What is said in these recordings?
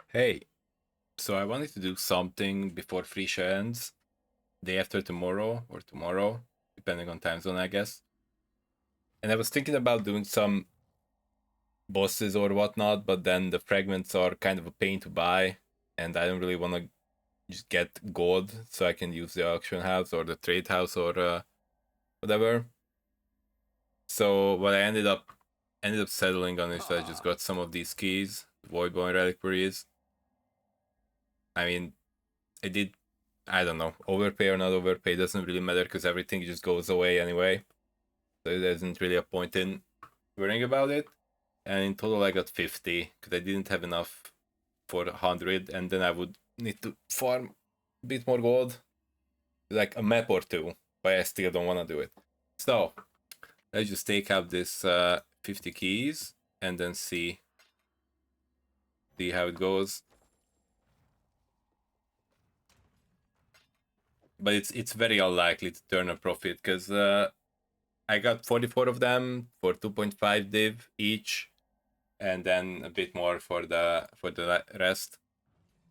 Hey, so I wanted to do something before phrecia ends, day after tomorrow or tomorrow, depending on time zone, I guess. And I was thinking about doing some bosses or whatnot, but then the fragments are kind of a pain to buy, and I don't really want to just get gold so I can use the auction house or the trade house or whatever. So what I ended up settling on is I just got some of these keys, voidborn reliquaries. I mean, I did, I don't know, overpay or not overpay doesn't really matter because everything just goes away anyway. So there isn't really a point in worrying about it. And in total, I got 50 because I didn't have enough for 100, and then I would need to farm a bit more gold, like a map or two, but I still don't want to do it. So let's just take out this 50 keys and then see how it goes. But it's very unlikely to turn a profit because I got 44 of them for 2.5 div each, and then a bit more for the rest.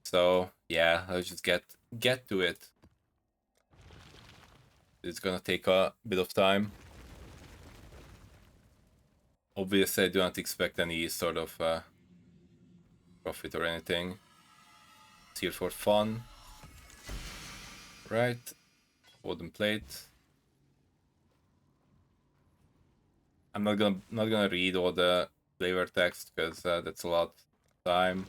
So yeah, let's just get to it. It's gonna take a bit of time. Obviously, I do not expect any sort of profit or anything. It's here for fun, right? Wooden plate. I'm not gonna read all the flavor text because that's a lot of time.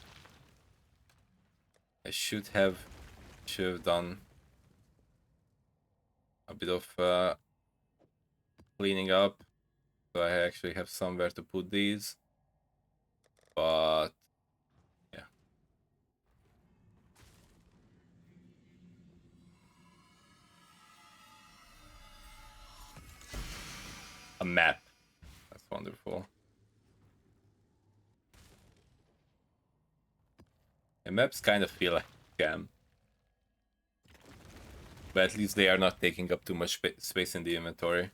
I should have done a bit of cleaning up, so I actually have somewhere to put these. But yeah, a map. That's wonderful. And maps kind of feel like a scam, but at least they are not taking up too much space in the inventory.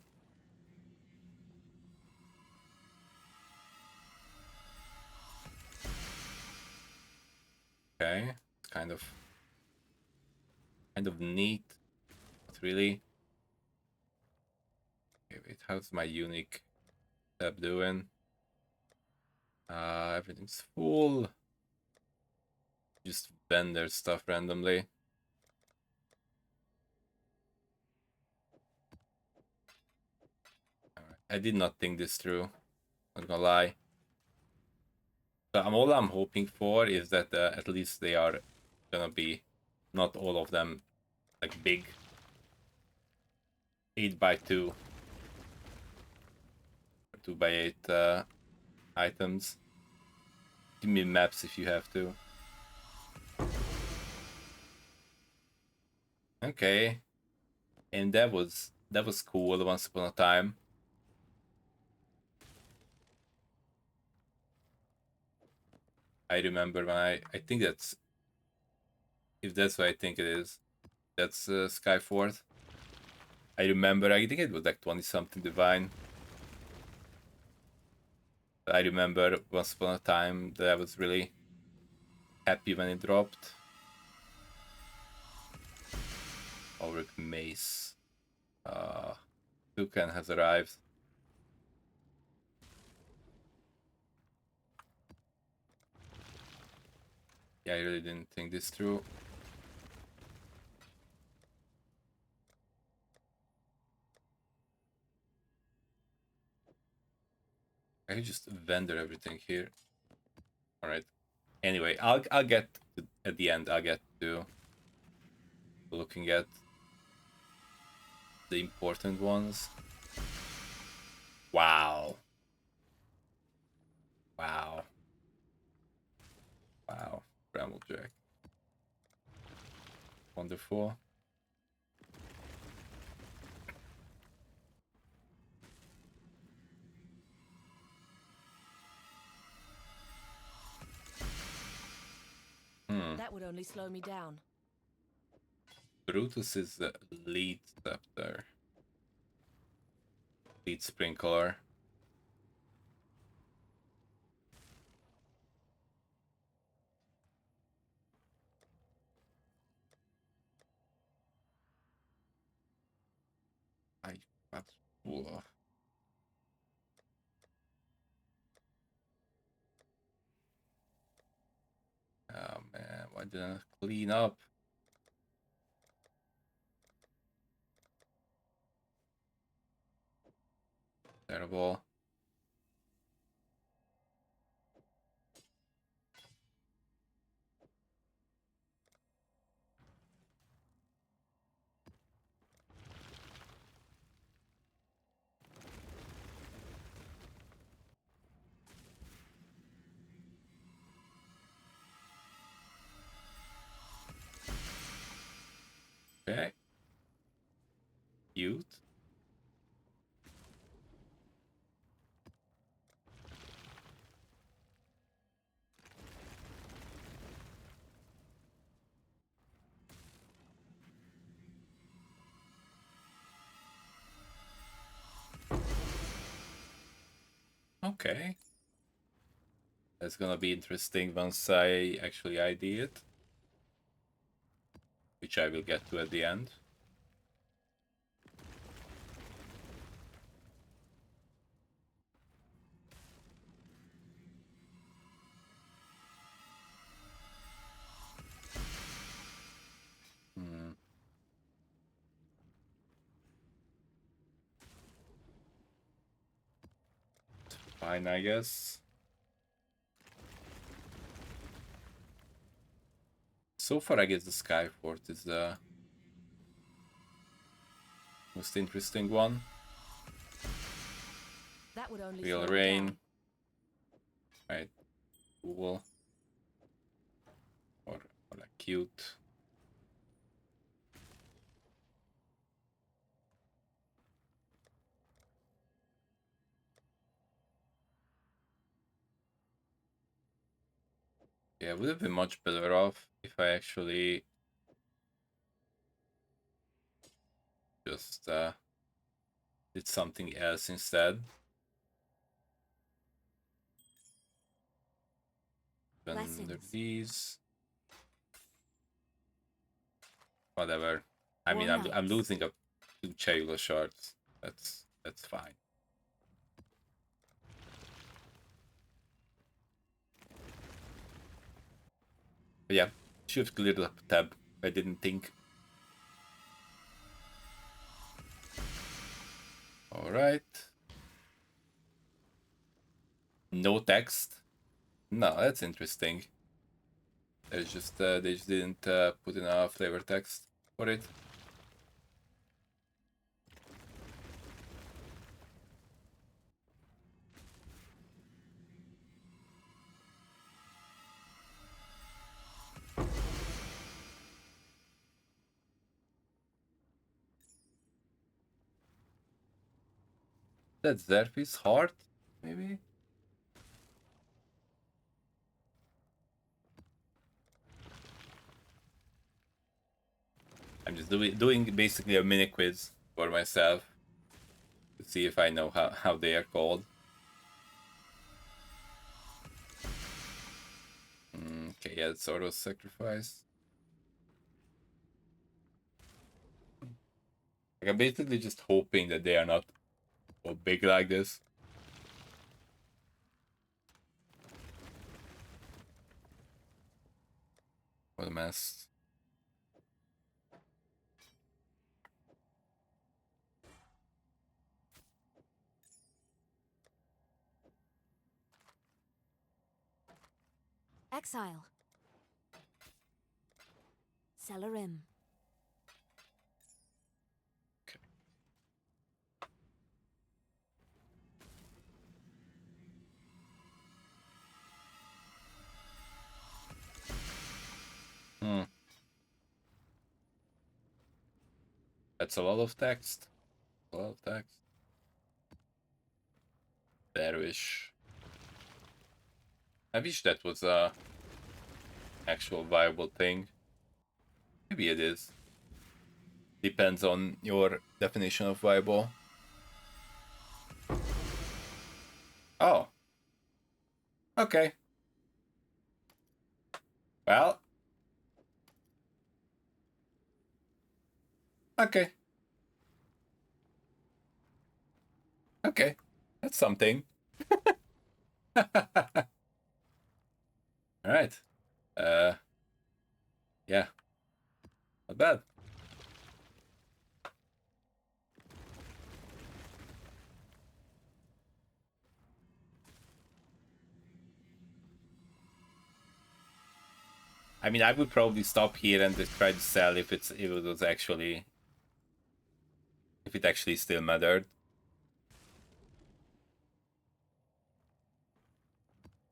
Okay, it's kind of neat, not really. Okay, wait, how's my unique tab doing? Everything's full. Just vendor stuff randomly. Alright. I did not think this through. Not gonna lie. So all I'm hoping for is that at least they are gonna be not all of them like big 8x2 or 2x8 items. Give me maps if you have to. Okay, and that was cool once upon a time. I remember when I think that's, if that's what I think it is, that's Skyfort. I remember, I think it was like 20 something divine. I remember once upon a time that I was really happy when it dropped. Auric Mace. Toucan has arrived. Yeah, I really didn't think this through. I can just vendor everything here. All right. Anyway, I'll get to, at the end. I'll get to looking at the important ones. Wow. Wow. Wow. Bramblejack. Wonderful. That would only slow me down. Brutus is the lead scepter. Lead sprinkler. I got full of. Oh man, why didn't I clean up? Terrible. Okay. Cute. Okay. That's gonna be interesting once I actually ID it. Which I will get to at the end. Hmm. Fine, I guess. So far, I guess the Skyfort is the most interesting one. That would only Real slow me rain. down. Right. Cool. Or like cute. Yeah, would have been much better off if I actually just did something else instead. Under these. Whatever. I mean, I'm losing up 2 Chayla shards. That's fine. But yeah, should have cleared up tab. I didn't think. All right. No text. No, that's interesting. There's just they just didn't put in a flavor text for it. That's Zerfi's heart, maybe. I'm just doing basically a mini quiz for myself to see if I know how they are called. Okay, yeah, it's auto sacrifice. Like, I'm basically just hoping that they are not all big like this. What a mess. Exile. Celerim. Okay. That's a lot of text. A lot of text. Dervish. I wish that was a actual viable thing. Maybe it is. Depends on your definition of viable. Oh. Okay. Well. Okay. Okay, that's something. Alright. Yeah, not bad. I mean, I would probably stop here and just try to sell if it was actually, if it actually still mattered.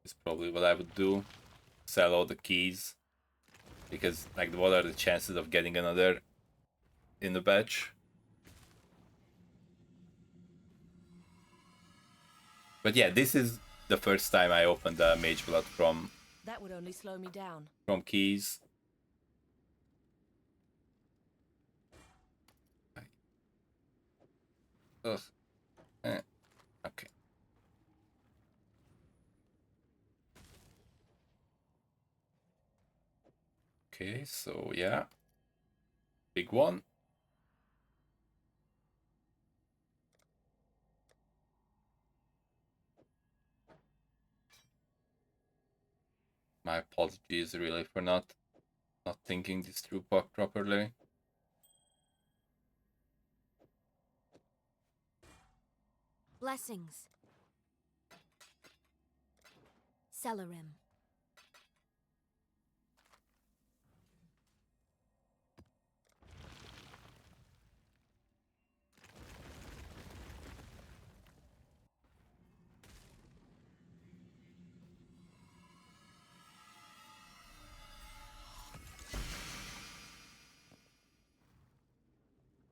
Is probably what I would do. Sell all the keys, because like, what are the chances of getting another in the batch? But yeah, this is the first time I opened a Mage Blood That would only slow me down. from keys. Ugh. Okay. Okay, so yeah. Big one. My apologies really for not thinking this through properly. Blessings. Celerim.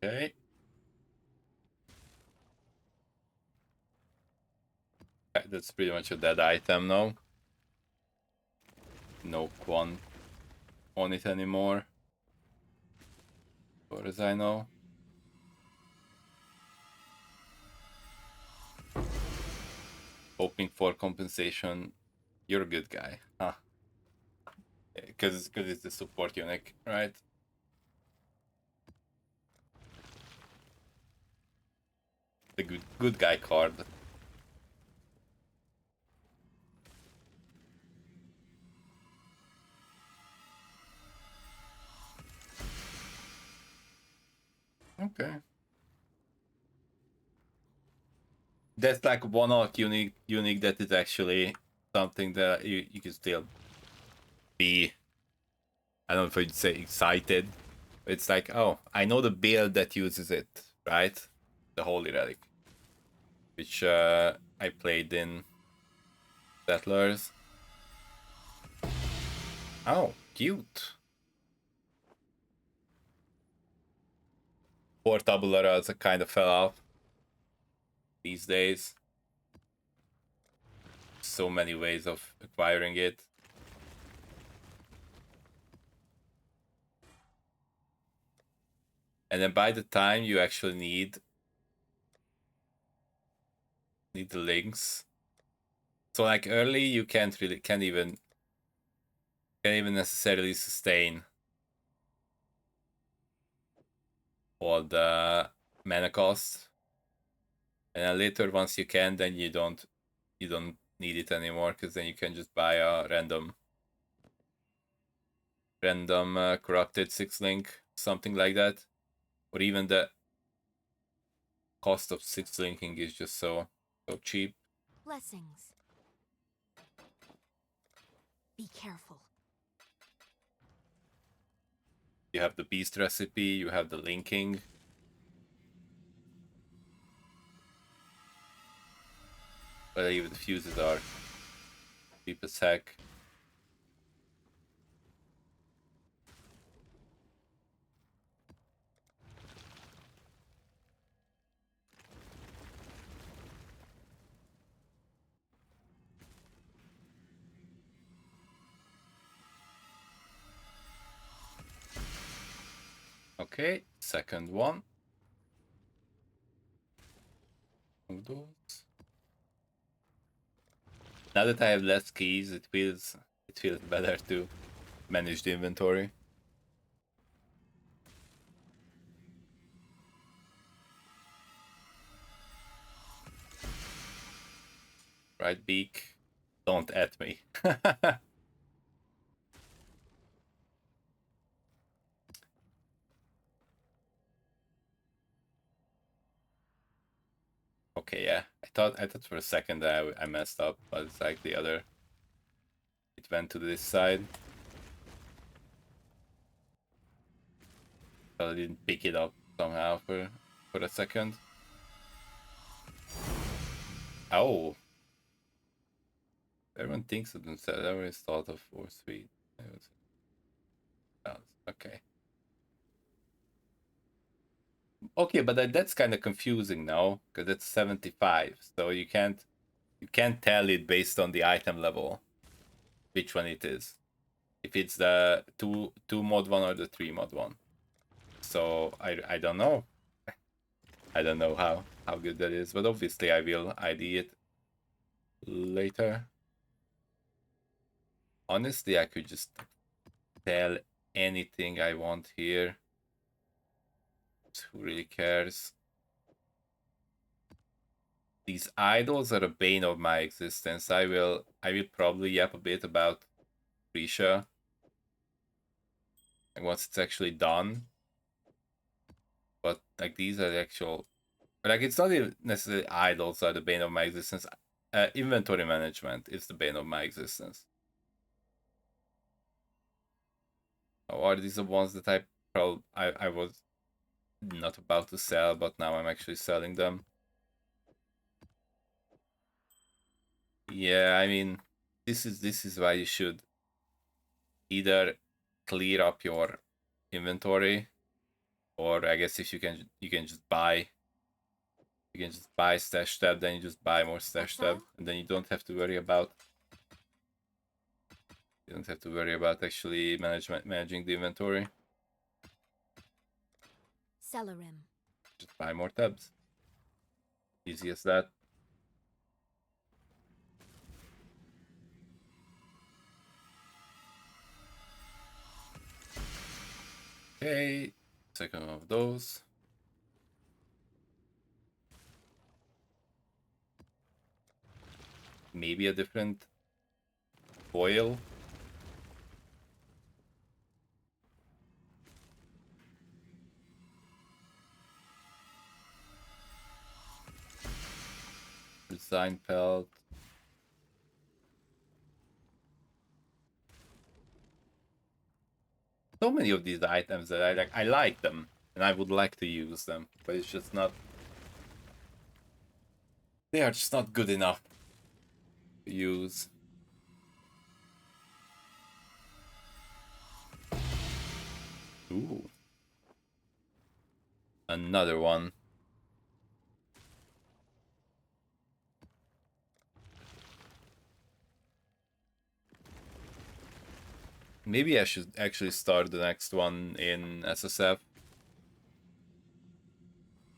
Okay. That's pretty much a dead item now. No Quan on it anymore, as far as I know. Hoping for compensation. You're a good guy, huh? Because it's the support unit, right? The good guy card. Okay. That's like one art unique that is actually something that you can still be, I don't know if I'd say excited. It's like, oh, I know the build that uses it, right? The Holy Relic, which I played in Settlers. Oh, cute. 4 tabula rasa kind of fell off these days. So many ways of acquiring it. And then by the time you actually need the links, so like early you can't even necessarily sustain all the mana costs. And then later, once you can, then you don't need it anymore, because then you can just buy a random corrupted 6-link, something like that. Or even the cost of 6-linking is just so cheap. Blessings. Be careful. You have the beast recipe, you have the linking. But even the fuses are cheap as heck. Okay, second one of those. Now that I have less keys, it feels better to manage the inventory. Right beak. Don't at me. Okay, yeah. I thought for a second that I messed up, but it's like the other. It went to this side. But I didn't pick it up somehow for a second. Oh. Everyone thinks of themselves. Everyone is thought of for sweet. Okay. Okay, but that's kind of confusing now because it's 75, so you can't tell it based on the item level which one it is. If it's the two mod one or the 3 mod one. So I don't know. I don't know how good that is, but obviously I will ID it later. Honestly, I could just tell anything I want here. Who really cares? These idols are a bane of my existence. I will probably yap a bit about phrecia. Like once it's actually done. But like these are the actual, like it's not even necessarily idols are the bane of my existence. Inventory management is the bane of my existence. Oh, are these the ones that I was not about to sell, but now I'm actually selling them? Yeah, I mean, this is why you should either clear up your inventory, or I guess if you can just buy. You can just buy stash tab, then you just buy more stash tab, and then you don't have to worry about actually managing the inventory. Celerim. Just buy more tabs. Easy as that. Okay, second one of those. Maybe a different foil. Design pelt. So many of these items that I like. I like them, and I would like to use them, but it's just not. They are just not good enough to use. Ooh. Another one. Maybe I should actually start the next one in SSF.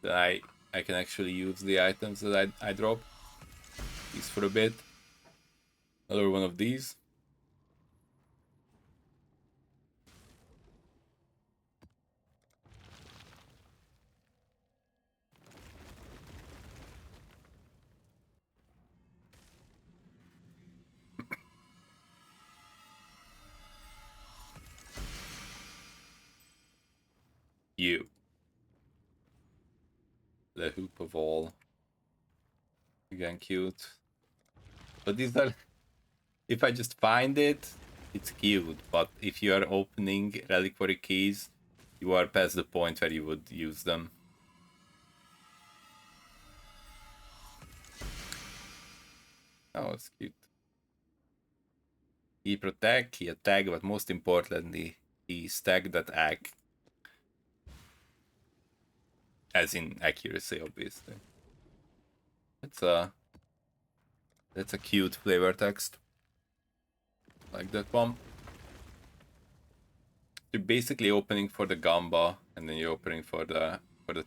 That I can actually use the items that I drop. These for a bit. Another one of these. You. The hoop of all. Again, cute. But these are... If I just find it, it's cute. But if you are opening reliquary keys, you are past the point where you would use them. Oh, it's cute. He protect, he attack, but most importantly, he stack that act. As in accuracy, obviously. That's a cute flavor text. Like that one. You're basically opening for the gamba, and then you're opening for the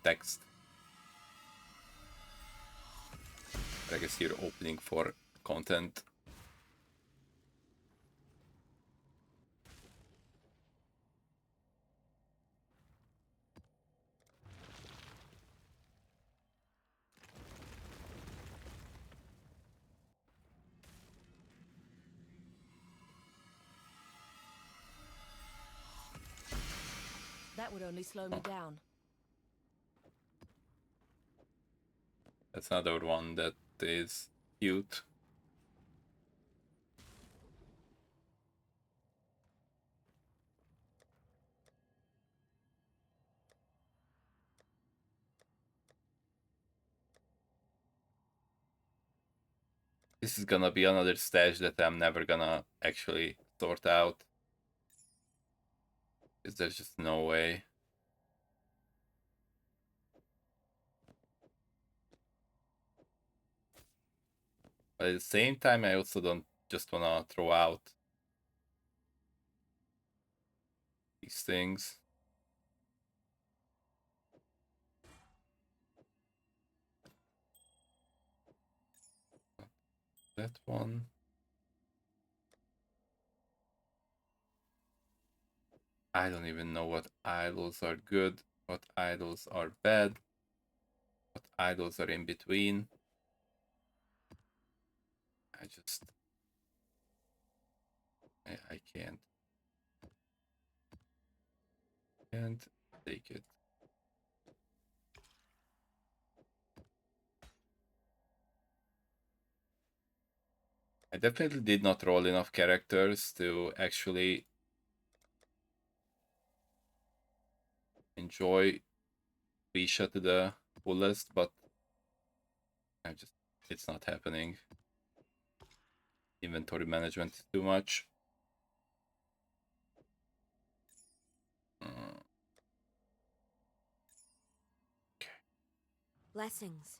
text. But I guess you're opening for content. That would only slow me down. That's another one that is cute. This is gonna be another stash that I'm never gonna actually sort out. Because there's just no way. But at the same time, I also don't just wanna throw out these things. That one. I don't even know what idols are good, what idols are bad, what idols are in between. I can't take it. I definitely did not roll enough characters to actually enjoy phrecia to the fullest, but it's not happening. Inventory management is too much. Blessings.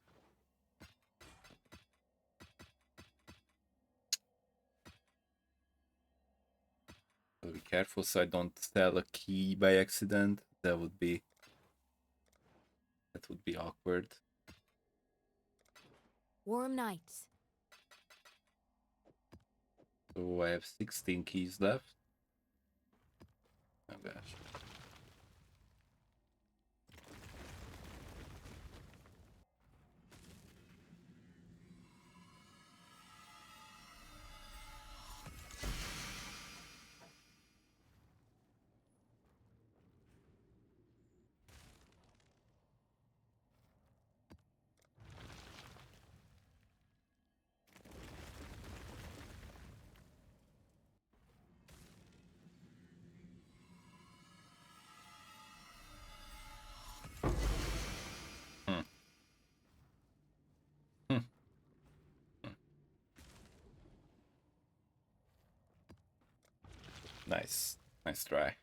Gotta be careful so I don't sell a key by accident. That would be awkward. Warm nights. So I have 16 keys left. Oh gosh. Nice try.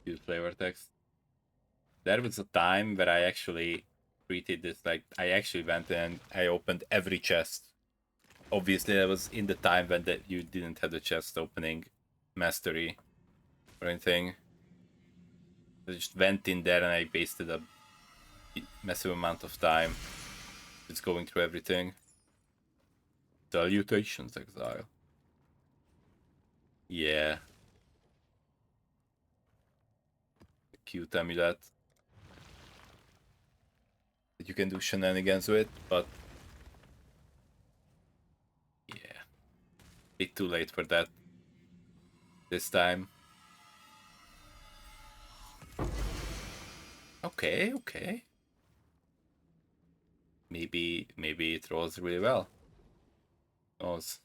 Use flavor text. There was a time where I actually treated this like I actually went and I opened every chest. Obviously, that was in the time when you didn't have the chest opening mastery or anything. I just went in there and I wasted a massive amount of time just going through everything. Salutations, Exile. Yeah. Cute amulet. That you can do shenanigans with, but yeah. Bit too late for that this time. Okay. Maybe it rolls really well. Who knows?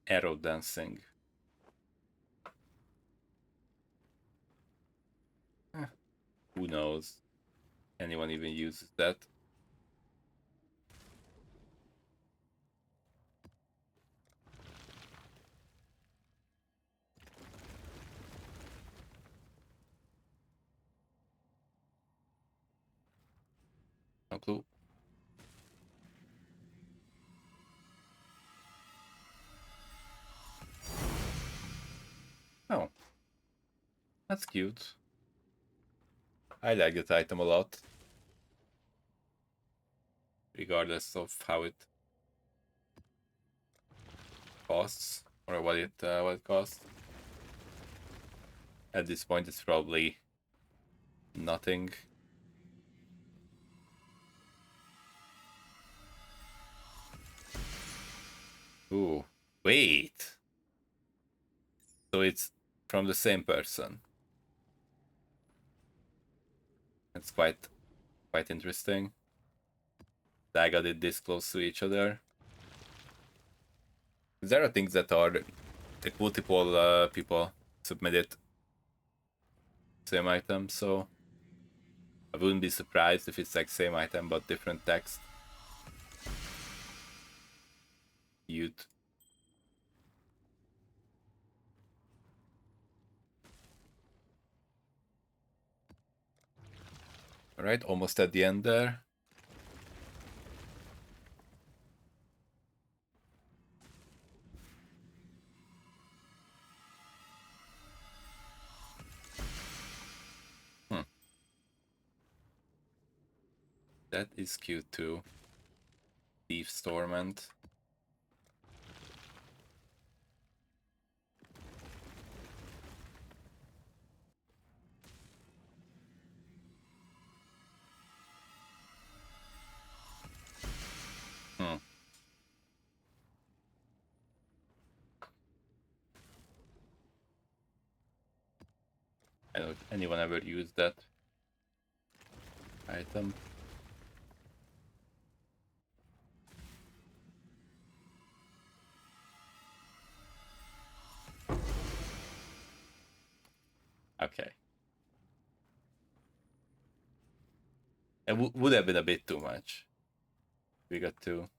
Arrow dancing. Who knows? Anyone even uses that? No clue. That's cute. I like that item a lot. Regardless of how it costs or what it costs. At this point, it's probably nothing. Ooh, wait. So it's from the same person. It's quite interesting. I got it this close to each other. There are things that are like multiple people submitted same item, so I wouldn't be surprised if it's like same item but different text. Youth. Alright, almost at the end there. That is cute too. Thief's Torment. I don't know if anyone ever used that item. Okay. It would have been a bit too much. We got two.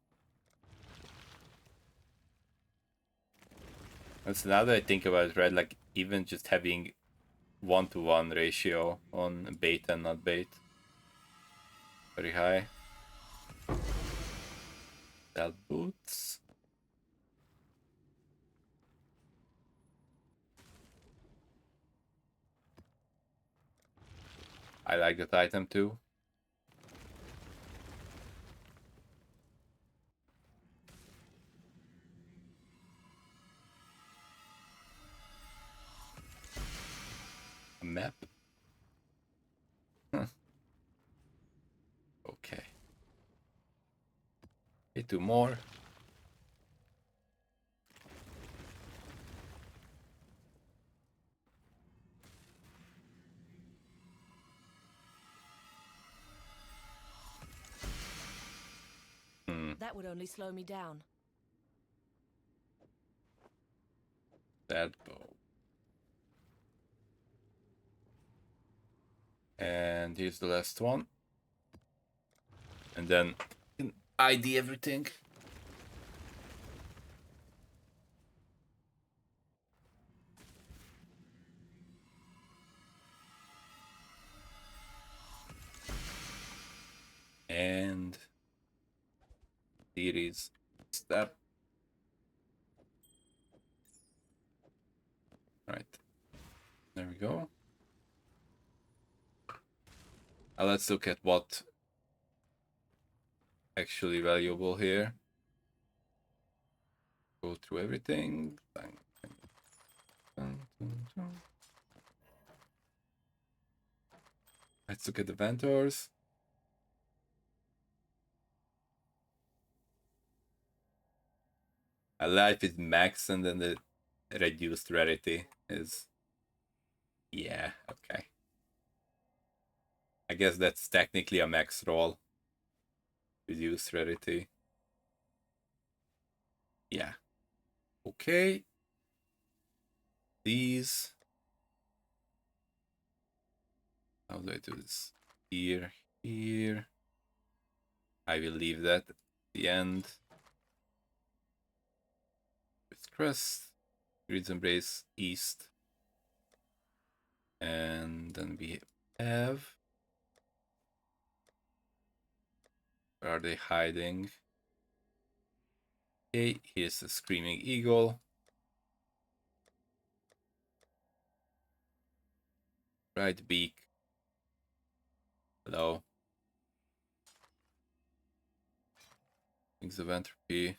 And so now that I think about it, right, like even just having 1-to-1 ratio on bait and not bait. Very high. Belt boots. I like that item too. A map. Okay. Okay, two more. That would only slow me down. That bow. And here's the last one. And then ID everything. And series step. Right. There we go. Now let's look at what actually valuable here. Go through everything. Let's look at the vendors. A life is max and then the reduced rarity is... Yeah, okay. I guess that's technically a max roll. Reduced rarity. Yeah. Okay. These. How do I do this? Here, here. I will leave that at the end. With crest. Grids Embrace East. And then we have... Where are they hiding? Okay, here's the Screaming Eagle. Right beak. Hello. Wings of Entropy.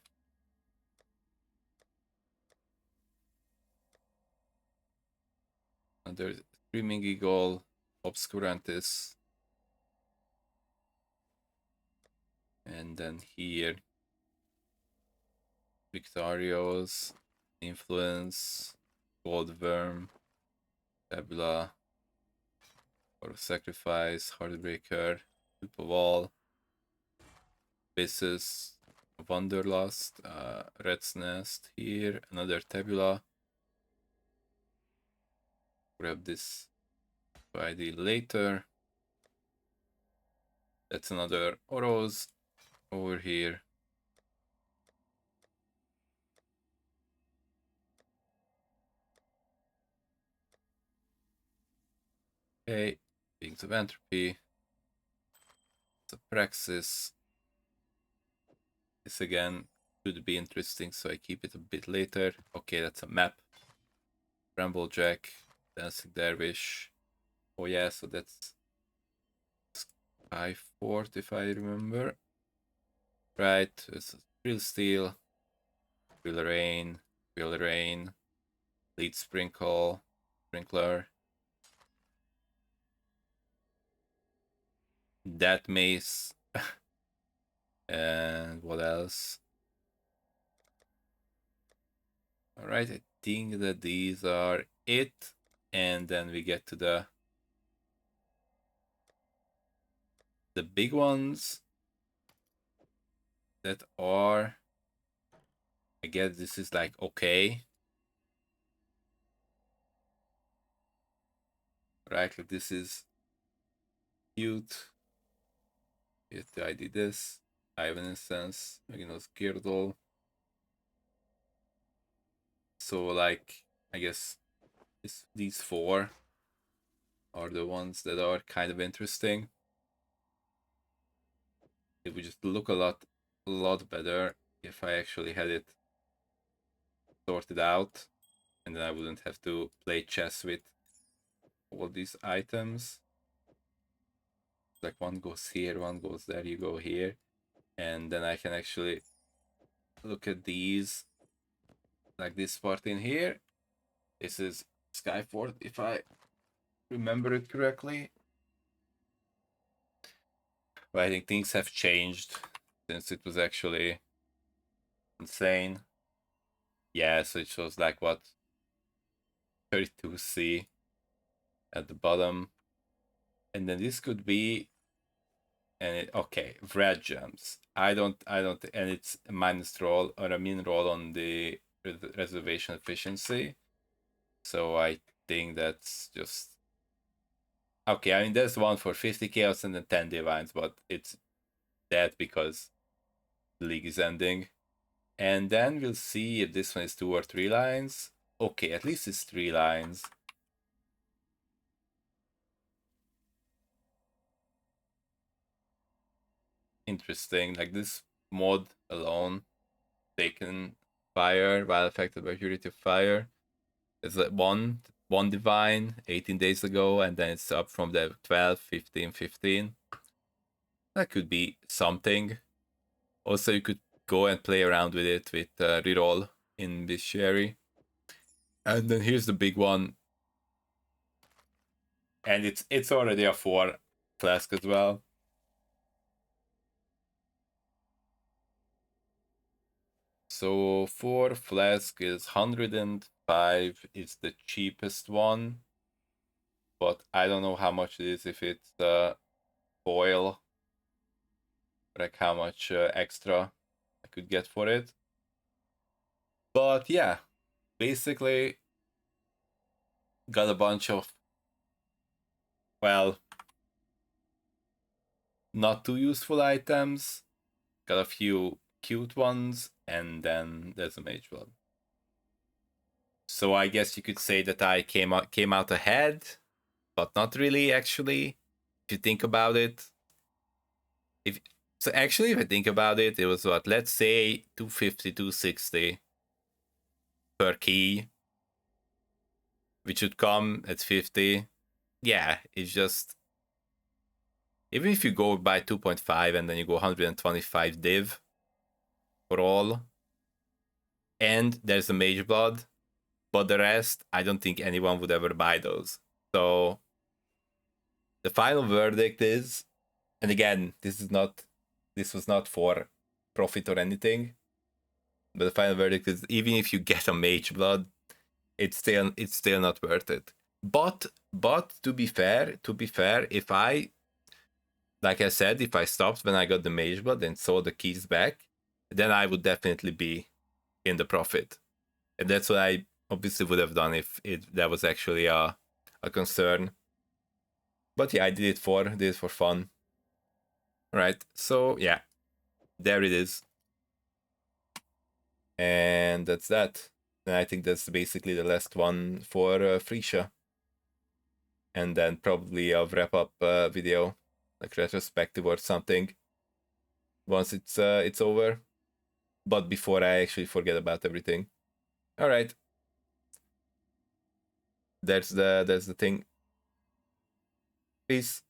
Another Screaming Eagle. Obscurantis. And then here, Victorios, Influence, Gold Worm, Tabula, or Sacrifice, Heartbreaker, Super Wall, Basis, Wanderlust, Red's Nest here, another Tabula. Grab this ID later. That's another Oros over here. Okay, Wings of Entropy. It's a Praxis. This again should be interesting, so I keep it a bit later. Okay, that's a map. Bramblejack, Dancing Dervish. Oh yeah, so that's Sky Fort if I remember. Right, it's Real Steel, Real Rain, Lead Sprinkler, That Mace, and what else? Alright, I think that these are it. And then we get to the big ones that are, I guess this is like okay. Right, like this is cute. Get the ID this. Ivan Instance, Magnus Girdle. So like, I guess these four are the ones that are kind of interesting. It would just look a lot better if I actually had it sorted out, and then I wouldn't have to play chess with all these items. Like one goes here, one goes there, you go here, and then I can actually look at these, like this part in here. This is Skyfort, if I remember it correctly. But I think things have changed since it was actually insane. Yeah, so it shows like what, 32C at the bottom, and then this could be, and okay, red gems. I don't, and it's a minus roll or a min roll on the reservation efficiency. So I think that's just okay. I mean, there's one for 50 chaos and then 10 divines, but it's that because the league is ending. And then we'll see if this one is 2 or 3 lines. Okay, at least it's 3 lines. Interesting. Like this mod alone, taken fire while affected by purity of fire. It's like one divine 18 days ago, and then it's up from the 12, 15, 15. That could be something. Also, you could go and play around with it with reroll in Bestiary. And then here's the big one. And it's already a 4 flask as well. So 4 flask is 105. It's the cheapest one. But I don't know how much it is if it's foil. Like how much extra I could get for it. But yeah, basically got a bunch of, well, not too useful items. Got a few cute ones, and then there's a mage one. So I guess you could say that I came out ahead, but not really actually. If you think about it, if I think about it, it was what, let's say 250, 260 per key, which would come at 50. yeah, it's just, even if you go by 2.5 and then you go 125 div for all, and there's a mage blood, but the rest, I don't think anyone would ever buy those. So the final verdict is, and again, this was not for profit or anything, but the final verdict is, even if you get a mage blood, it's still not worth it. But to be fair, if I, like I said, if I stopped when I got the mage blood and saw the keys back, then I would definitely be in the profit. And that's what I obviously would have done if that was actually a concern. But yeah, I did it for fun. Right. So yeah, there it is. And that's that. And I think that's basically the last one for phrecia. And then probably I'll wrap up video, like retrospective or something, once it's over. But before I actually forget about everything. All right. That's the thing. Peace.